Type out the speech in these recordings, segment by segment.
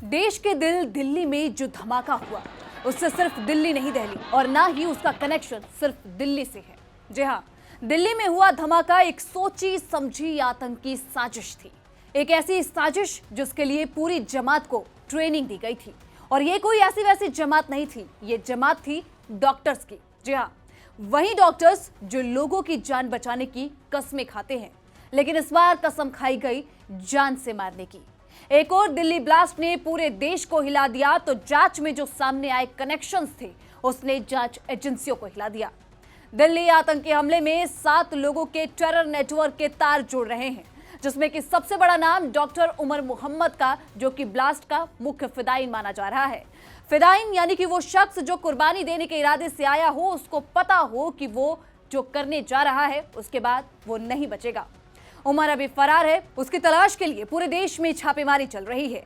देश के दिल्ली में जो धमाका हुआ उससे सिर्फ दिल्ली नहीं दहली और ना ही उसका कनेक्शन सिर्फ दिल्ली से है। जी हाँ, दिल्ली में हुआ धमाका एक सोची समझी आतंकी साजिश थी। एक ऐसी साजिश जिसके लिए पूरी जमात को ट्रेनिंग दी गई थी। और ये कोई ऐसी वैसी जमात नहीं थी, ये जमात थी डॉक्टर्स की। जी हाँ, वही डॉक्टर्स जो लोगों की जान बचाने की कस्में खाते हैं, लेकिन इस बार कसम खाई गई जान से मारने की। एक और दिल्ली ब्लास्ट ने पूरे देश को हिला दिया तो जांच में जो सामने आए कनेक्शंस थे उसने जांच एजेंसियों को हिला दिया। दिल्ली आतंकी हमले में 7 लोगों के टेरर नेटवर्क के तार जुड़ रहे हैं, जिसमें कि सबसे बड़ा नाम डॉक्टर उमर मोहम्मद का, जो कि ब्लास्ट का मुख्य फिदाइन माना जा रहा है। फिदाइन यानी कि वो शख्स जो कुर्बानी देने के इरादे से आया हो, उसको पता हो कि वो जो करने जा रहा है उसके बाद वो नहीं बचेगा। उमर अभी फरार है, उसकी तलाश के लिए पूरे देश में छापेमारी चल रही है।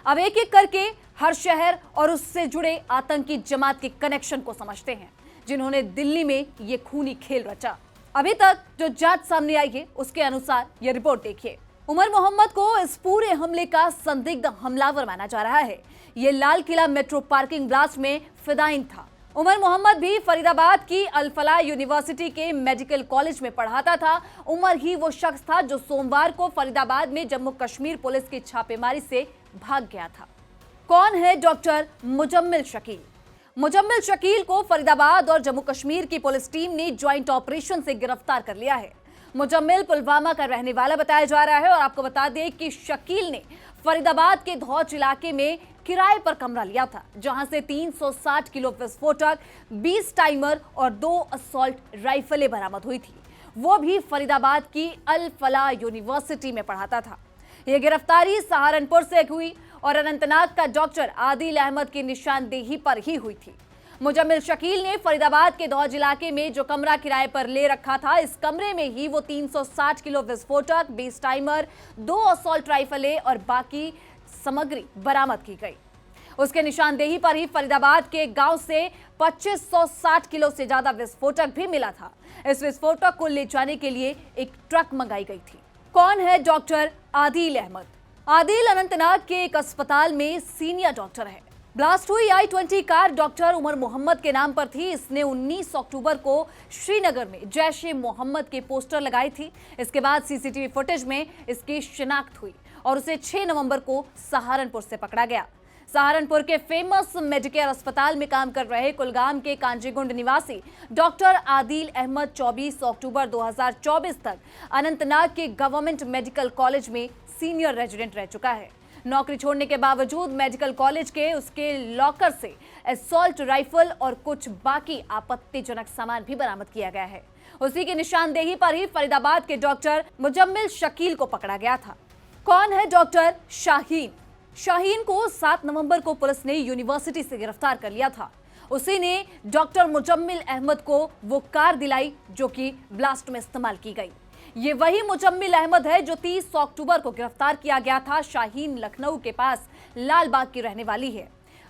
अब एक एक करके हर शहर और उससे जुड़े आतंकी जमात के कनेक्शन को समझते हैं, जिन्होंने दिल्ली में ये खूनी खेल रचा। अभी तक जो जांच सामने आई है उसके अनुसार ये रिपोर्ट देखिए। उमर मोहम्मद को इस पूरे हमले का संदिग्ध हमलावर माना जा रहा है। ये Lal Qila metro parking blast में फिदाइन था। उमर मोहम्मद भी फरीदाबाद की अल फलाह यूनिवर्सिटी के मेडिकल कॉलेज में पढ़ाता था। उमर ही वो शख्स था जो सोमवार को फरीदाबाद में जम्मू कश्मीर पुलिस की छापेमारी से भाग गया था। कौन है डॉक्टर मुजम्मिल शकील? मुजम्मिल शकील को फरीदाबाद और जम्मू कश्मीर की पुलिस टीम ने ज्वाइंट ऑपरेशन से गिरफ्तार कर लिया है। मुजम्मिल पुलवामा का रहने वाला बताया जा रहा है और आपको बता दें कि शकील ने फरीदाबाद के धौज इलाके में किराए पर कमरा लिया था, जहां से 360 किलो विस्फोटक, 20 टाइमर और 2 असॉल्ट राइफलें बरामद हुई थी। वो भी फरीदाबाद की अल फलाह यूनिवर्सिटी में पढ़ाता था। यह गिरफ्तारी सहारनपुर से हुई और अनंतनाग का डॉक्टर आदिल अहमद की निशानदेही पर ही हुई थी। मुजम्मिल शकील ने फरीदाबाद के धौज इलाके में जो कमरा किराए पर ले रखा था, इस कमरे में ही वो 360 किलो विस्फोटक, 20 टाइमर, 2 असॉल्ट राइफलें और बाकी सामग्री बरामद की गई। उसके निशानदेही पर ही फरीदाबाद के गांव से 2560 किलो से ज्यादा विस्फोटक भी मिला था। इस विस्फोटक को ले जाने के लिए एक ट्रक मंगाई गई थी। कौन है डॉक्टर आदिल अहमद? आदिल अनंतनाग के एक अस्पताल में सीनियर डॉक्टर है। ब्लास्ट हुई I-20 car doctor Umar Mohammad के नाम पर थी। इसने 19 अक्टूबर को श्रीनगर में जैश-ए मोहम्मद के पोस्टर लगाई थी। इसके बाद सीसीटीवी फुटेज में इसकी शिनाख्त हुई और उसे 6 नवंबर को सहारनपुर से पकड़ा गया। सहारनपुर के फेमस मेडिकेयर अस्पताल में काम कर रहे कुलगाम के कांजीगुंड निवासी डॉक्टर आदिल अहमद 24 अक्टूबर 2024 तक अनंतनाग के गवर्नमेंट मेडिकल कॉलेज में सीनियर रेजिडेंट रह चुका है। नौकरी छोड़ने के बावजूद मेडिकल कॉलेज के उसके लॉकर से असॉल्ट राइफल और कुछ बाकी आपत्तिजनक सामान भी बरामद किया गया है। उसी की निशानदेही पर ही फरीदाबाद के डॉक्टर मुजम्मिल शकील को पकड़ा गया था। कौन है डॉक्टर शाहीन? शाहीन को 7 नवंबर को पुलिस ने यूनिवर्सिटी से गिरफ्तार कर लिया था। उसी ने डॉक्टर मुजम्मिल अहमद को वो कार दिलाई जो कि ब्लास्ट में इस्तेमाल की गई। ये वही मुजम्मिल अहमद है जो 30 अक्टूबर को गिरफ्तार किया गया था। शाहीन लखनऊ के पास लालबाग की रहने वाली है।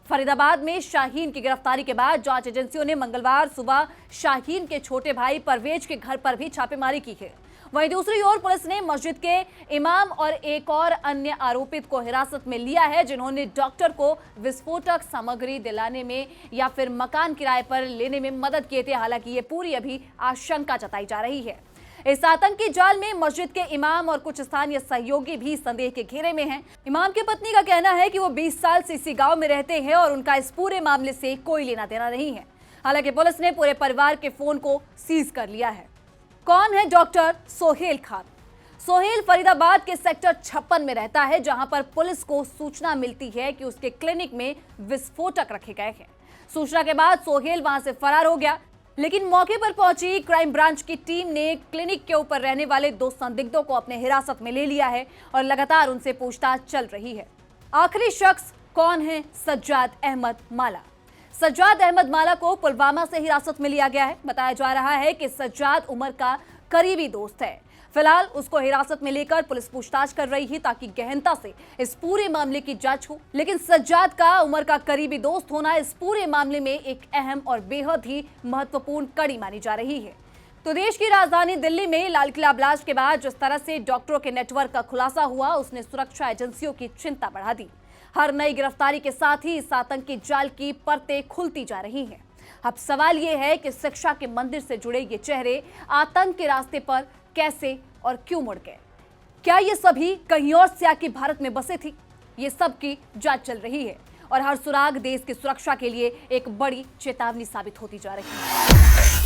फरीदाबाद में शाहीन की गिरफ्तारी के बाद जांच एजेंसियों ने मंगलवार सुबह शाहीन के छोटे भाई परवेज के घर पर भी छापेमारी की है। वहीं दूसरी ओर पुलिस ने मस्जिद के इमाम और एक और अन्य आरोपित को हिरासत में लिया है, जिन्होंने डॉक्टर को विस्फोटक सामग्री दिलाने में या फिर मकान किराए पर लेने में मदद किए थे। हालांकि ये पूरी अभी आशंका जताई जा रही है। इस आतंकी जाल में मस्जिद के इमाम और कुछ स्थानीय सहयोगी भी संदेह के घेरे में हैं। इमाम की पत्नी का कहना है कि वो 20 साल से इसी गांव में रहते हैं और उनका इस पूरे मामले से कोई लेना देना नहीं है। हालांकि पुलिस ने पूरे परिवार के फोन को सीज कर लिया है। कौन है डॉक्टर सोहेल खान? सोहेल फरीदाबाद के सेक्टर 56 में रहता है, जहां पर पुलिस को सूचना मिलती है कि उसके क्लिनिक में विस्फोटक रखे गए हैं। सूचना के बाद सोहेल वहां से फरार हो गया, लेकिन मौके पर पहुंची क्राइम ब्रांच की टीम ने क्लिनिक के ऊपर रहने वाले 2 संदिग्धों को अपने हिरासत में ले लिया है और लगातार उनसे पूछताछ चल रही है। आखिरी शख्स कौन है? सज्जाद अहमद माला। सज्जाद अहमद माला को पुलवामा से हिरासत में लिया गया है। बताया जा रहा है कि सज्जाद उमर का करीबी दोस्त है। फिलहाल उसको हिरासत में लेकर पुलिस पूछताछ कर रही है ताकि गहनता से इस पूरे मामले की जांच हो। लेकिन सज्जाद का उमर का करीबी दोस्त होना इस पूरे मामले में एक अहम और बेहद ही महत्वपूर्ण कड़ी मानी जा रही है। तो देश की राजधानी दिल्ली में लाल किला ब्लास्ट के बाद जिस तरह से डॉक्टरों के नेटवर्क का खुलासा हुआ, उसने सुरक्षा एजेंसियों की चिंता बढ़ा दी। हर नई गिरफ्तारी के साथ ही इस आतंकी जाल की परतें खुलती जा रही हैं। अब सवाल यह है कि शिक्षा के मंदिर से जुड़े ये चेहरे आतंक के रास्ते पर कैसे और क्यों मुड़ गए? क्या ये सभी कहीं और से आके भारत में बसे थे? ये सब की जांच चल रही है और हर सुराग देश की सुरक्षा के लिए एक बड़ी चेतावनी साबित होती जा रही है।